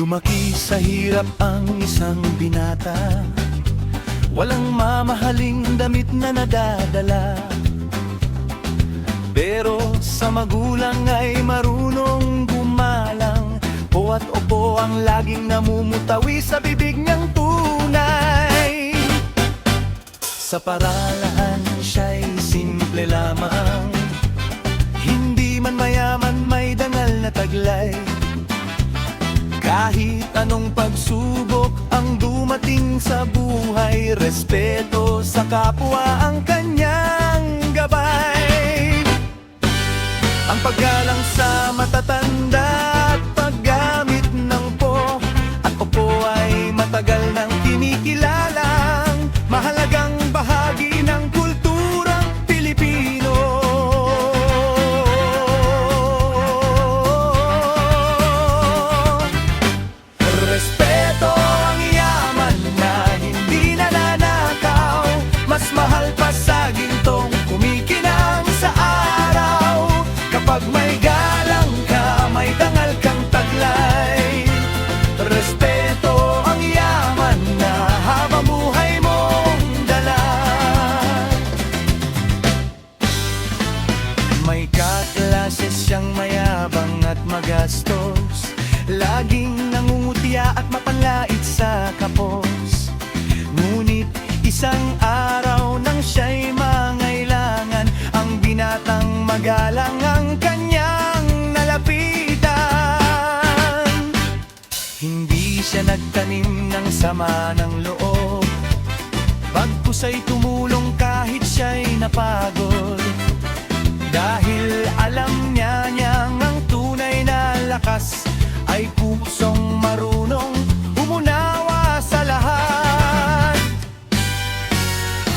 Lumaki sa hirap ang isang binata, walang mamahaling damit na nadadala. Pero sa magulang ay marunong gumalang, po at opo ang laging namumutawi sa bibig niyang tunay. Sa paralan siya'y simple lamang, hindi man mayaman may dangal na taglay. Kahit anong pagsubok ang dumating sa buhay, respeto sa kapwa ang kanyang gabay. Ang paggalang sa matatanda at paggamit ng po at opo ay matagal nang kinikilalang mahalagang bahagi ng kulturang Pilipino. Respeto ang yaman na hindi nananakaw, mas mahal pa sa gintong kumikinang sa araw. Kapag may galang ka, may dangal kang taglay. Respeto ang yaman na habang buhay mong dala. May kaklase siyang mayabang at magastos, laging nangungutya at mapanlait sa kapos. Ngunit isang araw nang siya'y mangailangan, ang binatang magalang ang kanyang nalapitan. Hindi siya nagtanim ng sama ng loob, bagkus ay tumulong kahit siya'y napagod. Dahil alam niyang ang tunay na lakas ay pusong marunong umunawa sa lahat.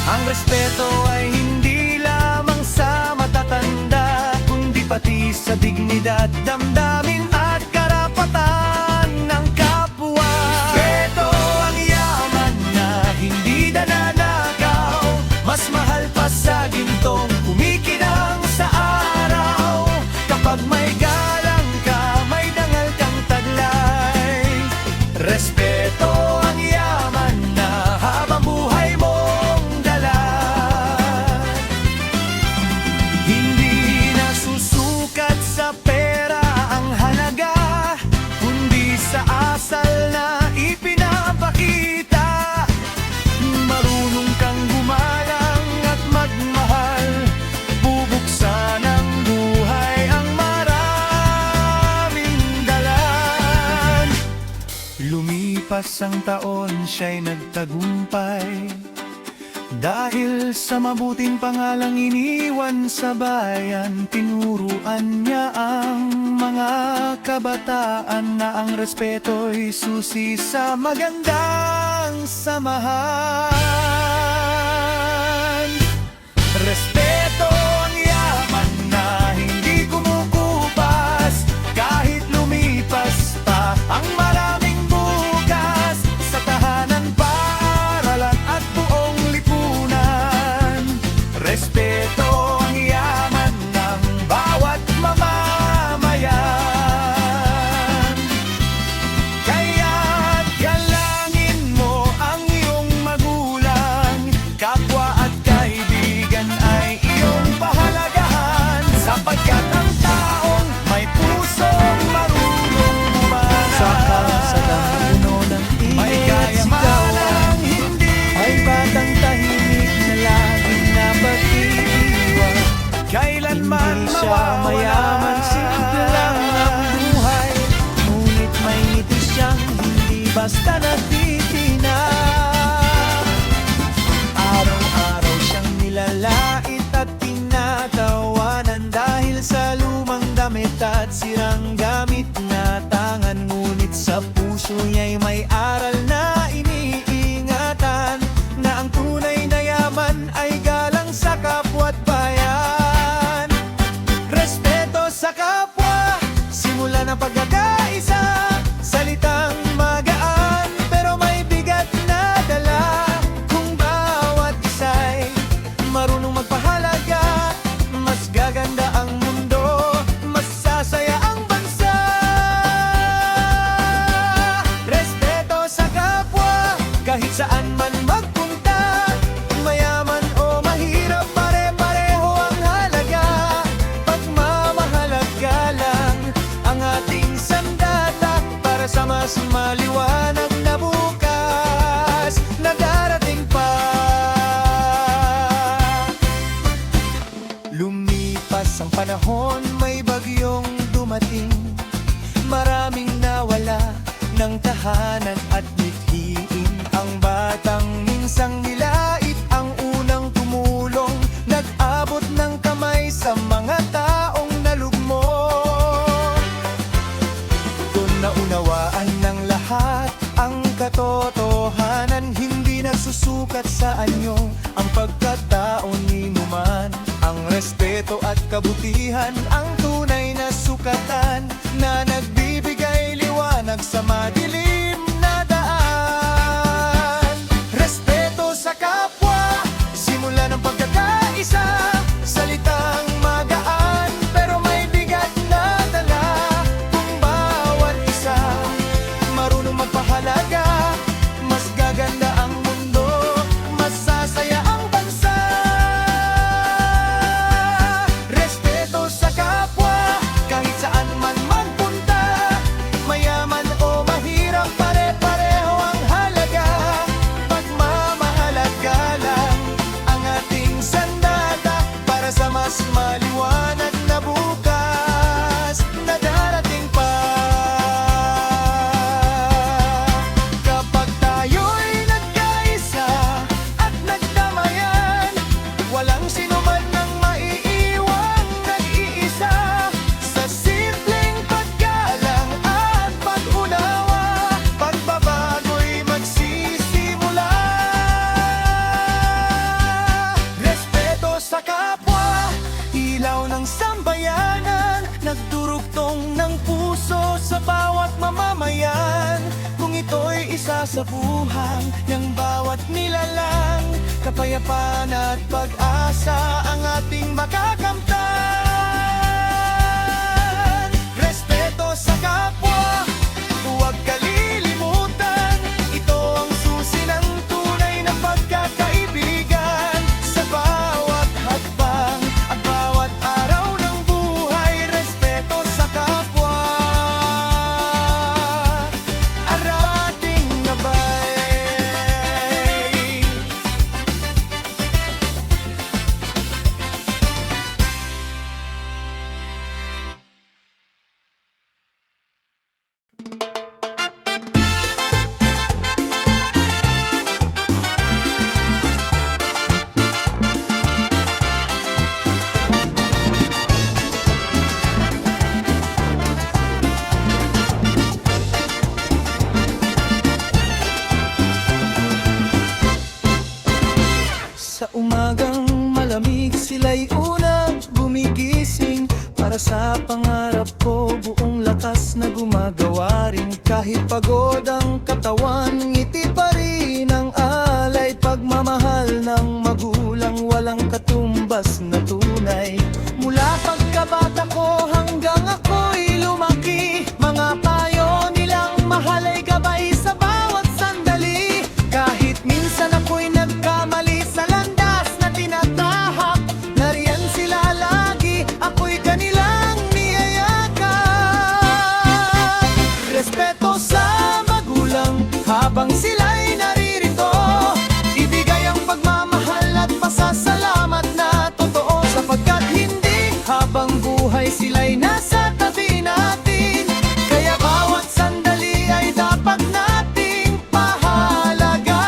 Ang respeto ay hindi lamang sa matatanda, kundi pati sa dignidad, damdamin at karapatan ng kapwa. Respeto ang yaman na hindi nananakaw, mas mahal pa sa gintong kumikinang sa araw. Kapag may galang ka, may dangal kang taglay. Respeto ang yaman na habang buhay mong dala. Hindi nasusukat sa pera ang halaga, kundi sa asal na ipinapakita. Marunong kang gumalang at magmahal, bubuksan ang buhay ang maraming dalan. Lumipas ang taon, siya'y nagtagumpay dahil sa mabuting pangalang iniwan sa bayan. Tinuruan niya ang mga kabataan na ang respeto'y susi sa magandang samahan. Respeto ang yaman na hindi kumukupas, kahit lumipas pa ang maraming bukas. Sa tahanan, paaralan at buong lipunan, respeto ang yaman ng bawat mamamayan. Kaya't galangin mo ang iyong magulang, panahon may bagyong dumating, maraming nawala ng tahanan at mithiin. Ang batang minsang nilait ang unang tumulong, nag-abot ng kamay sa mga taong nalugmok. Doon naunawaan ng lahat ang katotohanan, hindi nagsusukat sa anyo ang pagkatao ni numan. Ang respeto at kabutihan ang tunay na sukatan, na nagbibigay liwanag sa madilim na daan. Respeto sa kapwa, simula ng pagkakaisa, salitang magaan pero may bigat na dala. Kung bawat isa marunong magpahalaga, mas gaganda ang mundo, mas sasaya ang bansa. Respeto sa kapwa, kahit saan man magpunta, mayaman o mahirap, pare-pareho ang halaga. Pagmamahal at galang ang ating sandata, para sa mas maliwanag na bukas na darating pa. Kapag tayo'y nagkaisa at nagdamayan, walang sinuman nang maiiwang nag-iisa. Sa simpleng paggalang at pag-unawa, pagbabago'y magsisimula. Respeto sa kapwa, ilaw ng sambayanan, nagdurugtong ng puso sa bawat mamamayan. Kung ito'y isa sa buhang ng bawat nilalang, kapayapaan at pag-asa ang ating makakamtan. Respeto sa kapwa, huwag kalilimutan, ito ang susi ng tunay na pagkakaibigan. Sa bawat hakbang at bawat araw ng buhay, respeto sa kapwa, arating gabay. Sa umagang malamig, sila'y unang gumigising, para sa pangarap ko buong lakas na gumagawa rin. Kahit pagod ang katawan, ngiti pa rin ang alay. Pagmamahal ng magulang, walang katumbas na tunay. Mula pagkabata ko hanggang ako'y lumaki, mga payo nilang mahal ay gabay sa bawat sandali. Kahit minsan ako'y nagkamali sa landas na tinatahak, nariyan sila lagi, ako'y kanilang niyayakap. Respeto sa magulang habang sila'y naririto, ibigay ang pagmamahal at pasasalamat na totoo, sapagkat hindi habang buhay sila'y nasa tabi natin. Kaya bawat sandali ay dapat nating pahalagahin.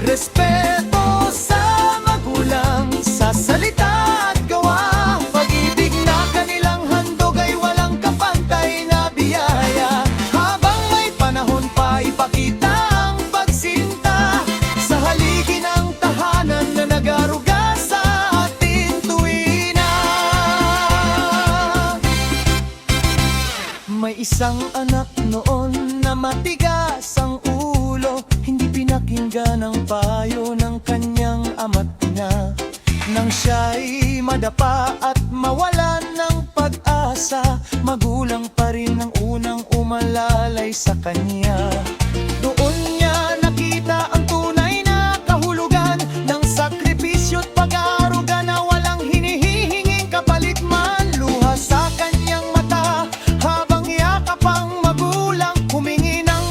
Respeto sa magulang, sa salita at gawa, pag-ibig na kanilang handog ay walang kapantay na biyaya. Habang may panahon pa, ipakita ang pagsinta sa haligi ng tahanan na nag-aruga sa atin tuwina. May isang anak noon na matigas ang ulo, hindi pinakinggan ang payo ng kanyang ama't ina. Nang siya'y madapa at mawalan ng pag-asa, magulang pa rin ang unang umalalay sa kanya. Doon niya nakita ang tunay na kahulugan ng sakripisyo't pag-aaruga, na walang hinihinging kapalit man. Luha sa kanyang mata habang yakap ang magulang, humingi ng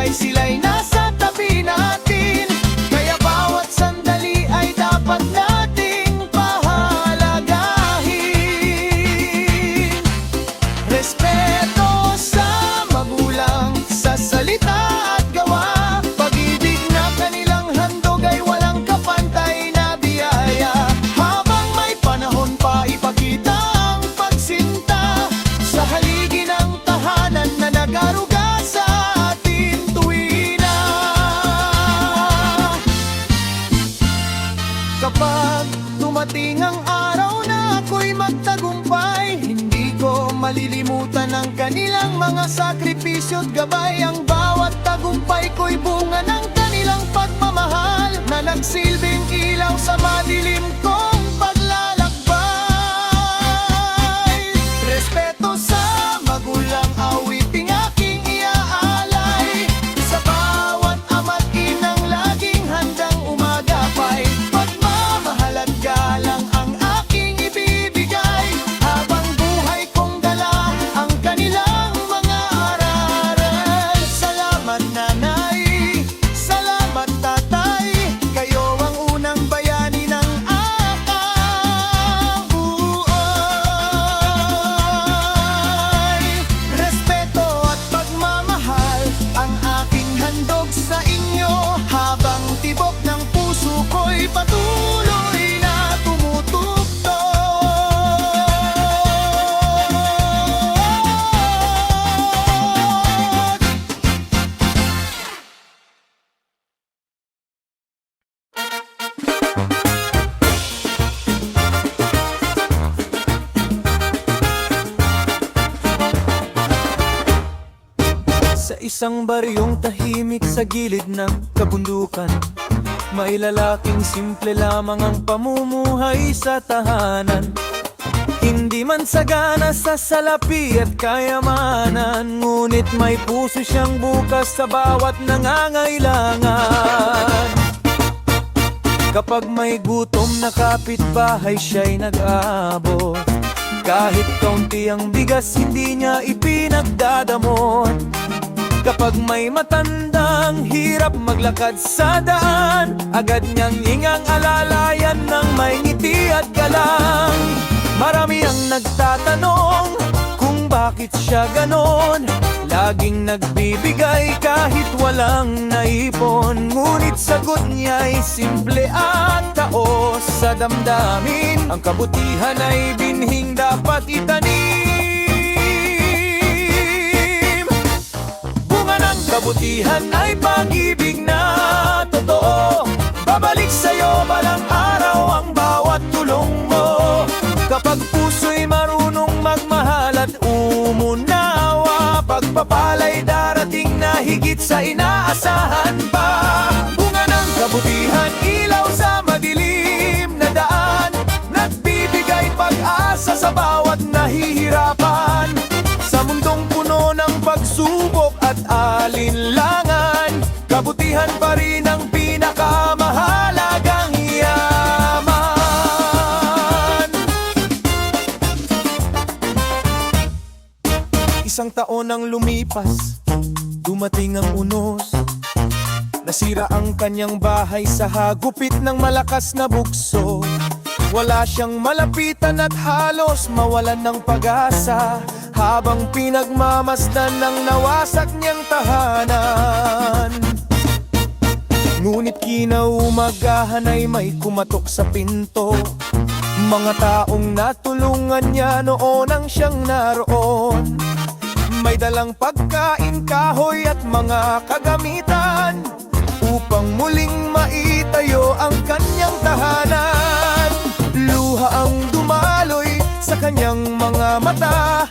ay sila'y nasa tabi natin. Kaya bawat sandali ay dapat nating pahalagahin. Respeto sa magulang, sa salita at gawa. Pag-ibig na kanilang handog ay walang kapantay na biyaya. Habang may panahon pa, ipakita ang pagsinta sa haligi ng tahanan na nag-aruga sa atin tuwina. Kapag dumating ang araw na ako'y magtagumpay, hindi ko malilimutan ang kanilang mga sakripisyo't gabay. Ang bawat tagumpay ko'y bunga ng kanilang pagmamahal na nagsilbing ilaw sa madilim kong paglalakbay. Respeto sa magulang, awiting aking iaalay. Sa bawat ama't inang laging handang umagapay. Pagmamahal at galang ang aking ibibigay, habang buhay kong dala ang kanilang mga aral. Salamat nanay, salamat tatay, kayo ang unang bayani ng aking buhay. Respeto at pagmamahal ang aking handog sa inyo, habang tibok ng puso ko'y patuloy na tumutugtog. Sa isang baryong tahimik sa gilid ng kabundukan, may lalaking simple lamang ang pamumuhay sa tahanan. Hindi man sagana sa salapi at kayamanan, ngunit may puso siyang bukas sa bawat nangangailangan. Kapag may gutom na kapitbahay siya'y nag-aabot, kahit kaunti ang bigas hindi niya ipinagdadamot. Kapag may matandang hirap maglakad sa daan, agad niyang ingang alalayan ng may ngiti at galang. Marami ang nagtatanong kung bakit siya ganon, laging nagbibigay kahit walang naipon. Ngunit sagot niya'y simple at taos sa damdamin, ang kabutihan ay binhing dapat itanim. Kabutihan ay pag-ibig na totoo, babalik sa'yo balang araw ang bawat tulong mo. Kapag puso'y marunong magmahal at umunawa, pagpapala'y darating na higit sa inaasahan pa. Bunga ng kabutihan, ilaw sa madilim na daan, nagbibigay pag-asa sa bawat nahihirapan. Sa mundong puno ng pagsubok at alinlangan, kabutihan pa rin ang pinakamahalagang yaman. Isang taon ang lumipas, dumating ang unos. Nasira ang kanyang bahay sa hagupit ng malakas na bugso. Wala siyang malapitan at halos mawalan ng pag-asa, habang pinagmamasdan ng nawasak niyang tahanan. Ngunit kinaumagahan ay may kumatok sa pinto, mga taong natulungan niya noon ang siyang naroon. May dalang pagkain, kahoy at mga kagamitan upang muling maitayo ang kanyang tahanan. Luha ang dumaloy sa kanyang mga mata,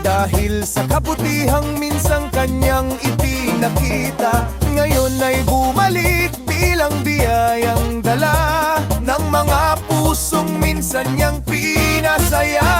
dahil sa kabutihang minsang kanyang ipinakita. Ngayon ay bumalik bilang biyayang dala ng mga pusong minsan niyang pinasaya.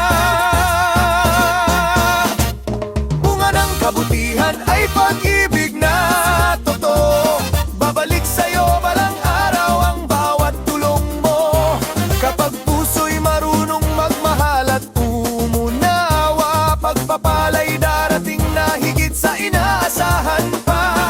Bunga ng kabutihan ay pag-ibig na totoo, babalik sa'yo balang araw ang bawat tulong mo. Kapag puso'y marunong magmahal at umunawa, pagpapala'y darating na higit sa inaasahan pa.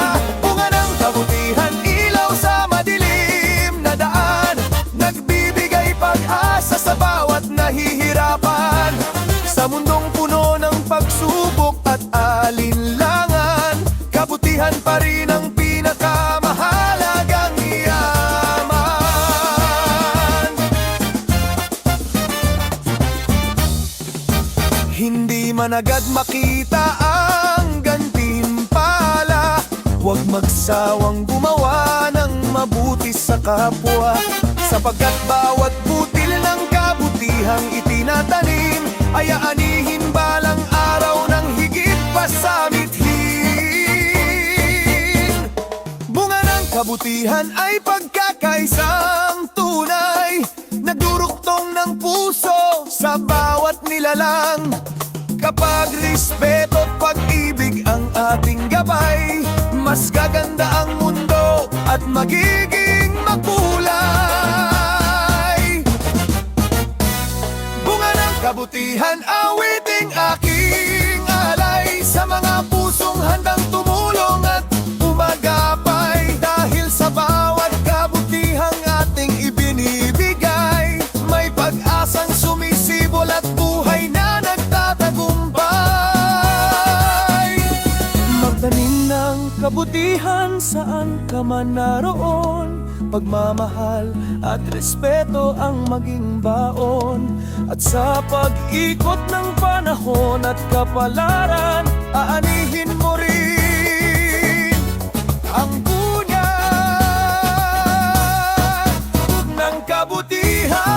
Kailangan agad makita ang gantimpala. Huwag magsawang gumawa ng mabuti sa kapwa, sapagkat bawat butil ng kabutihang itinatanim ay aanihin balang araw ng higit pa sa mithin. Bunga ng kabutihan ay pagkakaisang tunay, nagduruktong ng puso sa bawat nilalang. Kapag respeto at pag-ibig ang ating gabay, mas gaganda ang mundo at magiging makulay. Bunga ng kabutihan, awiting aking alay sa mga pusong handang tumulong at umagapay. Dahil sa bawat kabutihang ating ibinibigay, may pag-asang sumisibol at buhay na nagtatagumpay. Magtanim ng kabutihan saan ka man naroon, pagmamahal at respeto ang maging baon. At sa pag-ikot ng panahon at kapalaran, aanihin mo rin ang bunyag ng kabutihan.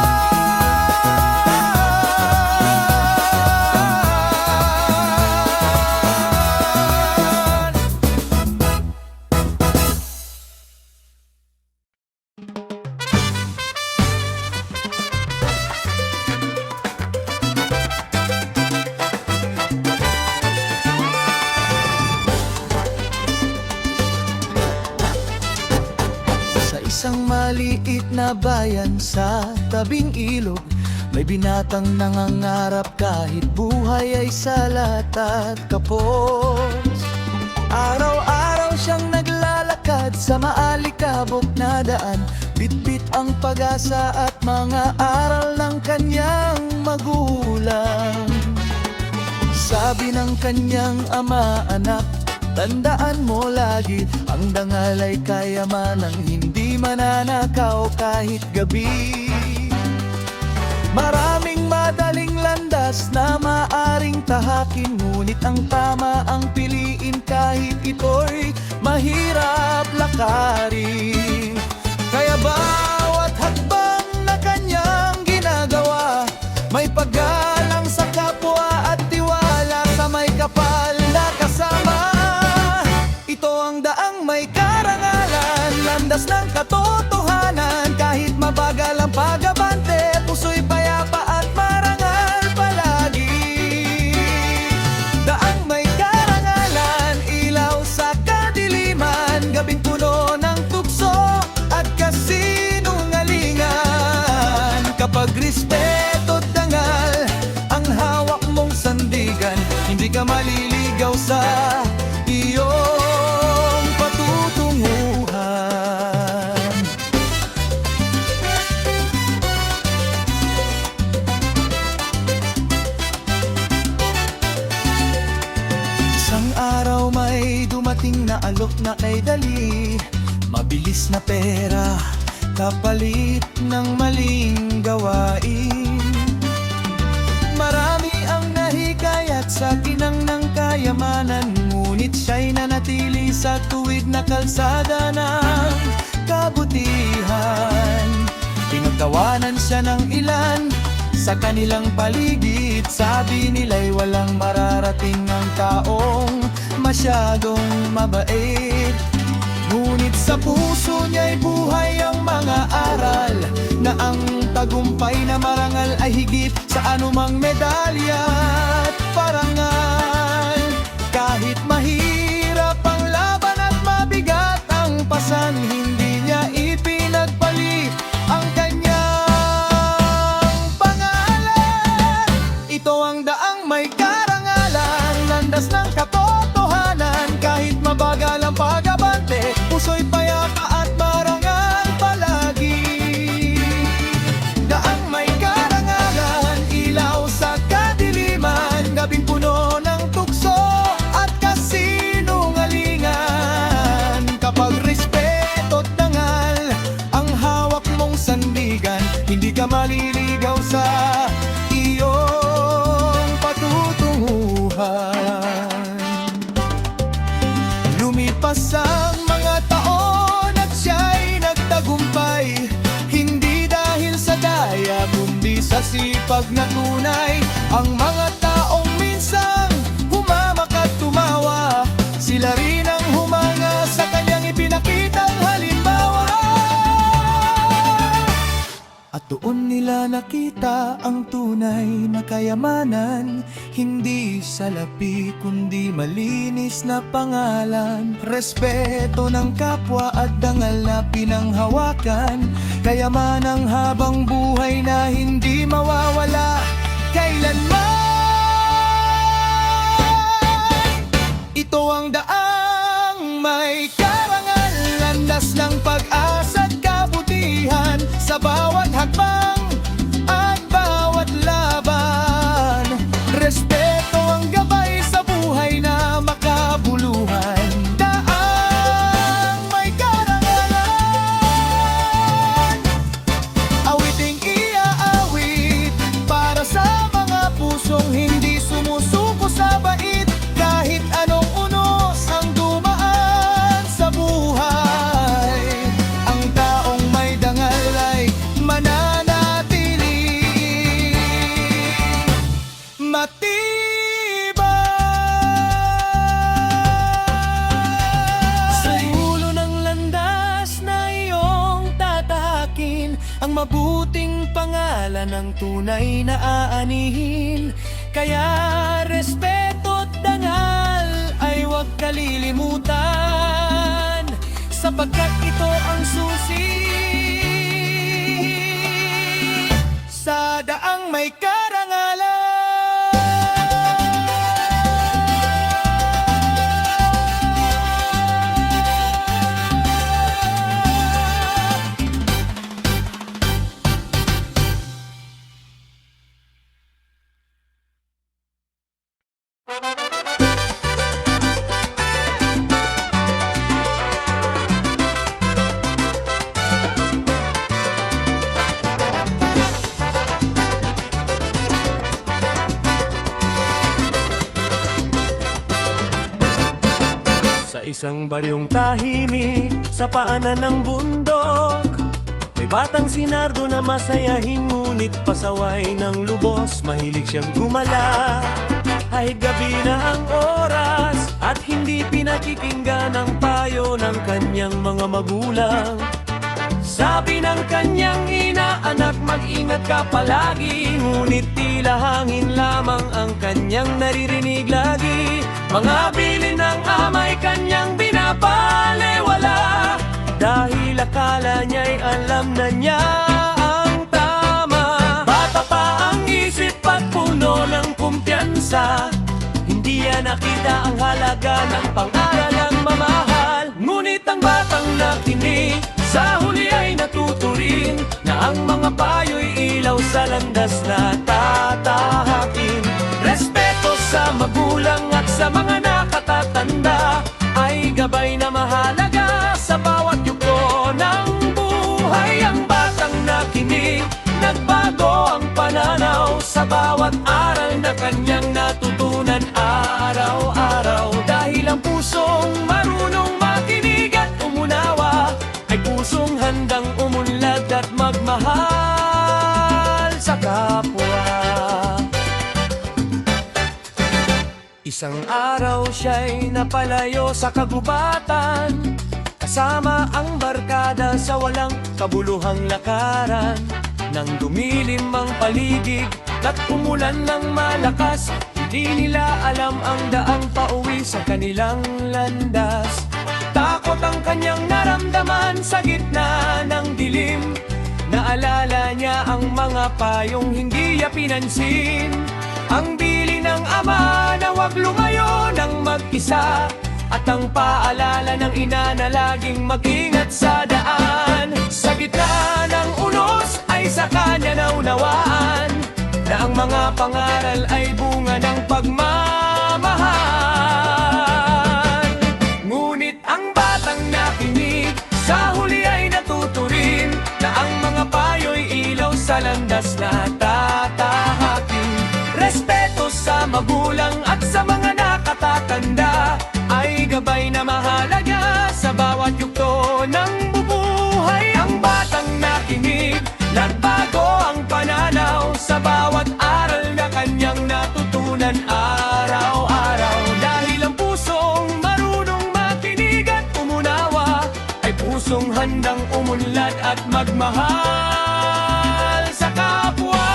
Isang maliit na bayan sa tabing ilog, may binatang nangangarap kahit buhay ay salat at kapos. Araw-araw siyang naglalakad sa maalikabok na daan, bitbit ang pag-asa at mga aral ng kanyang magulang. Sabi ng kanyang ama, anak, tandaan mo lagi, ang dangal ay kayamanang hindi mananakaw kahit gabi. Maraming madaling landas na maaring tahakin, ngunit ang tama ang piliin kahit ito'y mahirap lakarin. Kaya bawat hakbang na kanyang ginagawa, may paggalang sa kapwa at tiwala sa may kapal na kasama. Ito ang daang may karangalan, landas ng katotohanan. Kahit mabagal ang pag-abante, puso'y payapa at marangal palagi. Daang may karangalan, ilaw sa kadiliman, gabing puno ng tukso at kasinungalingan. Kapag respeto at dangal ang hawak mong sandigan, hindi ka maliligaw sa iyong patutunguhan. Isang araw may dumating na alok na kay dali, mabilis na pera kapalit ng maling gawain. Marami ang nahikayat sa ginang ng kayamanan, ngunit siya'y nanatili sa tuwid na kalsada ng kabutihan. Pinagtawanan siya ng ilan sa kanilang paligid, sabi nila'y walang mararating ang taong masyadong mabait. Ngunit sa puso niya'y buhay ang mga aral, na ang tagumpay na marangal ay higit sa anumang medalya at parangal. Kahit mahirap ang laban at mabigat ang pasan, hindi niya ipinagpalit ang kanyang pangalan. Ito ang daang may karangalan, landas ng katotohanan. Kahit mabagal ang pag-abante, puso'y payapa at marangal palagi. Daang may karangalan, ilaw sa kadiliman, gabing puno ng isang mga taon at siya'y nagtagumpay. Hindi dahil sa daya kundi sa sipag na tunay. Ang mga taong minsang humamak at tumawa, sila rin ang humanga sa kanyang ipinakitang halimbawa. At doon nila nakita ang tunay na kayamanan, hindi salapi kundi malinis na pangalan. Respeto ng kapwa at dangal na pinanghawakan, kayamanang habang buhay na hindi mawawala kailanman. Ito ang daang may karangal, landas ng pag-asa at kabutihan sa bawat hakbang at bawat laban. Respeto ang gabay sa buhay na makabuluhan. Daang may karangalan, awiting iaawit para sa mga pusong hindi sumusuko sa bait. Kahit anong unos ang dumaan sa buhay, ang taong may dangal ay mananatili matibay. Sa ulo ng landas na iyong tatahakin, ang mabuting pangalan ng tunay na aanihin. Kaya respeto at dangal ay huwag kalilimutan, sapagkat ito ang susi sa daang may karangalan. Sa isang baryong tahimik sa paanan ng bundok, may batang sinardo na masayahin ngunit pasaway ng lubos. Mahilig siyang gumala, ay gabi na ang oras, at hindi pinakikinggan ang payo ng kanyang mga magulang. Sabi ng kanyang ina, anak, mag-ingat ka palagi. Ngunit tila hangin lamang ang kanyang naririnig lagi. Mga bilin ng amay kanyang binabaliwala, dahil akala niya'y alam na niya ang tama. Bata pa ang isip at puno ng kumpiyansa, hindi yan nakita ang halaga ng pang-aralang mamahal. Ngunit ang batang nakinig, sa huli ay natuturin na ang mga payo'y ilaw sa landas na tatahakin. Respeto sa magulang at sa mga nakatatanda ay gabay na mahalaga sa bawat yuko ng buhay. Ang batang nakinig, nagbago ang pananaw sa bawat aral na kanyang natutunan araw-araw. Dahil ang pusong marunong makinig at umunawa ay pusong handang umunlad at magmahal sa kapwa. Isang araw siya'y napalayo sa kagubatan, kasama ang barkada sa walang kabuluhang lakaran. Nang dumilim ang paligid at umulan ng malakas, hindi nila alam ang daang pauwi sa kanilang landas. Takot ang kanyang naramdaman sa gitna ng dilim. Naalala niya ang mga payong hindi niya pinansin. Ang bili ng ama na huwag lumayo ng mag-isa, at ang paalala ng ina na laging mag-ingat sa daan. Sa gitna ng unos ay sa kanya naunawaan na ang mga pangaral ay bunga ng pagmamahal. Ngunit ang batang nakinig, sa huli ay natuturin na ang mga payo'y ilaw sa landas na tatahakin. Respeto sa magulang at sa mga nakatatanda ay gabay na mahalaga ng bubuhay. Ang batang nakinig, nagbago ang pananaw sa bawat aral na kanyang natutunan araw-araw. Dahil ang pusong marunong makinig at umunawa ay pusong handang umunlad at magmahal sa kapwa.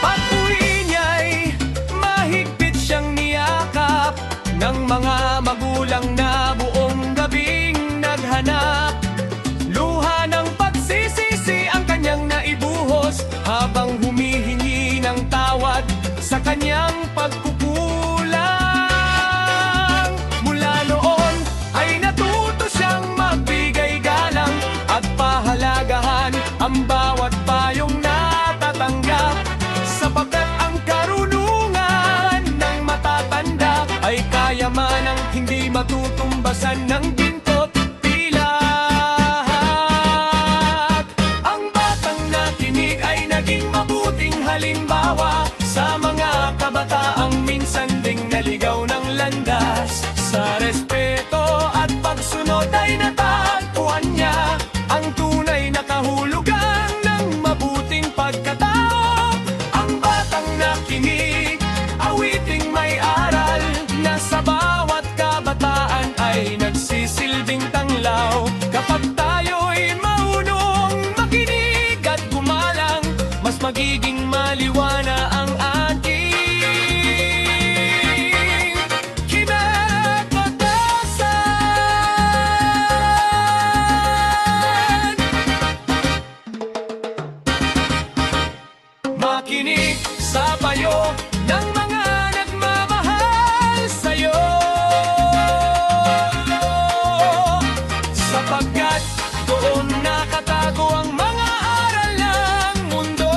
Pag-uwi niya'y mahigpit siyang niyakap ng mga magulang na buong gabing naghanap. Luha ng pagsisisi ang kanyang naibuhos habang humihingi ng tawad sa kanyang pagkukulang. Mula noon ay natuto siyang magbigay galang at pahalagahan ang bawat payong natatanggap, sapagkat ang karunungan ng matatanda ay kayamanang hindi matutumbasan ng gintot pilat. Ang batang nakinig ay naging mabuting halimbawa sa mga kabataang minsan ding naligaw ng landas. Sa respeto at pagsunod ay natagpuan niya ang tunay na kahulugan ng mabuting pagkatao. Ang batang nakinig, awiting may aral na sa bawat kabataan ay nagsisilbing tanglaw. Kapag tayo'y marunong makinig at gumalang, mas magiging maliwana ang ating kinabukasan. Makinig sa payo ng mga nagmamahal sa'yo, sapagkat doon nakatago ang mga aral ng mundo.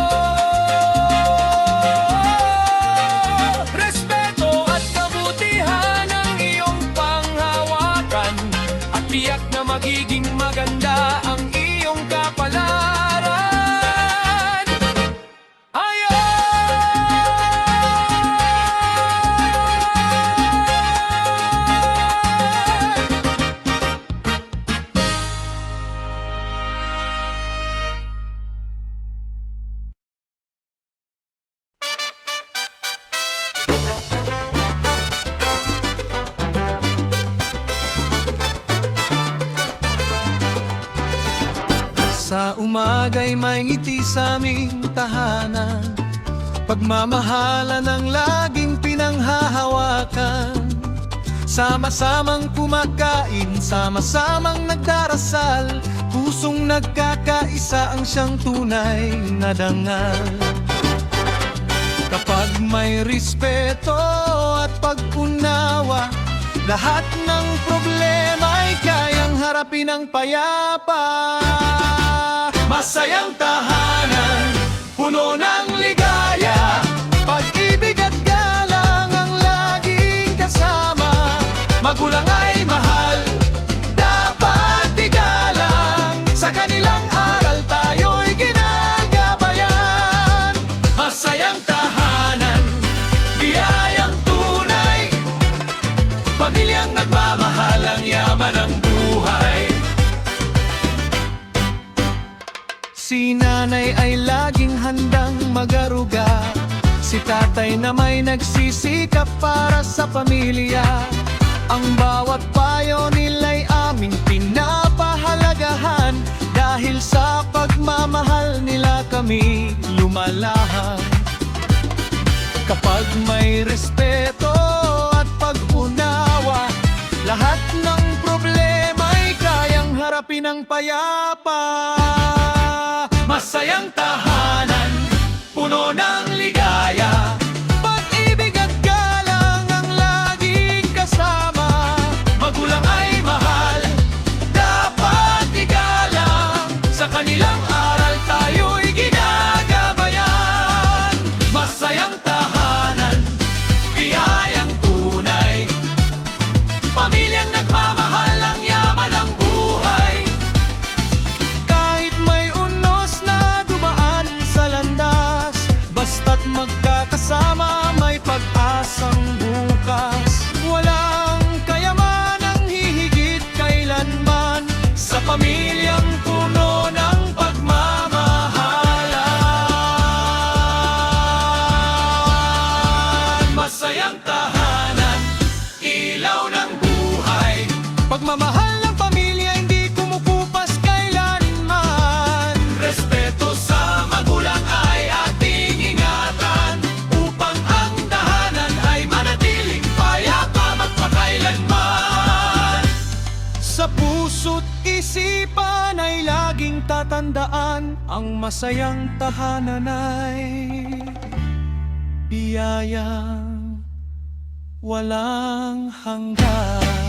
Respeto at kabutihan ang iyong panghawakan at tiyak na magiging maganda ang iyong kapalaran. Sa umaga'y may ngiti sa aming tahanan, pagmamahalan ang laging pinanghahawakan. Sama-samang kumakain, sama-samang nagdarasal, pusong nagkakaisa ang siyang tunay na dangal. Kapag may respeto at pag-unawa, lahat ng problema ay kayang harapin ng payapa. Masayang tahanan, puno ng ligaya, pag-ibig at galang ang laging kasama. Magulang ay mahal, dapat igalang, sa kanilang aral tayo'y ginagabayan. Masayang tahanan, biyayang tunay, pamilyang nagmamahal ang yaman ng buhay. Si nanay ay laging handang magaruga, si tatay na may nagsisikap para sa pamilya. Ang bawat payo nila'y aming pinapahalagahan, dahil sa pagmamahal nila kami lumalahan. Kapag may respeto at pag-unawa, lahat ng problema'y kayang harapin ng payapa. Masayang tahanan, puno ng ligaya, pag-ibig at galang ang laging kasama. Magulang ay mahal, dapat igalang, sa kanilang aral tayo'y ginagabayan. Masayang tahanan, biyayang tunay, pamilyang nagmamahal ang yaman ng buhay. Kahit may unos na dumaan sa landas, basta't magkakasama may pag-asang bukas. Walang kayamanang Pagmamahal ng pamilya hindi kumukupas kailanman. Respeto sa magulang ay ating ingatan, upang ang tahanan ay manatiling payapa magpakailanman. Sa puso't isipan ay laging tatandaan, ang masayang tahanan ay biyayang walang hanggan.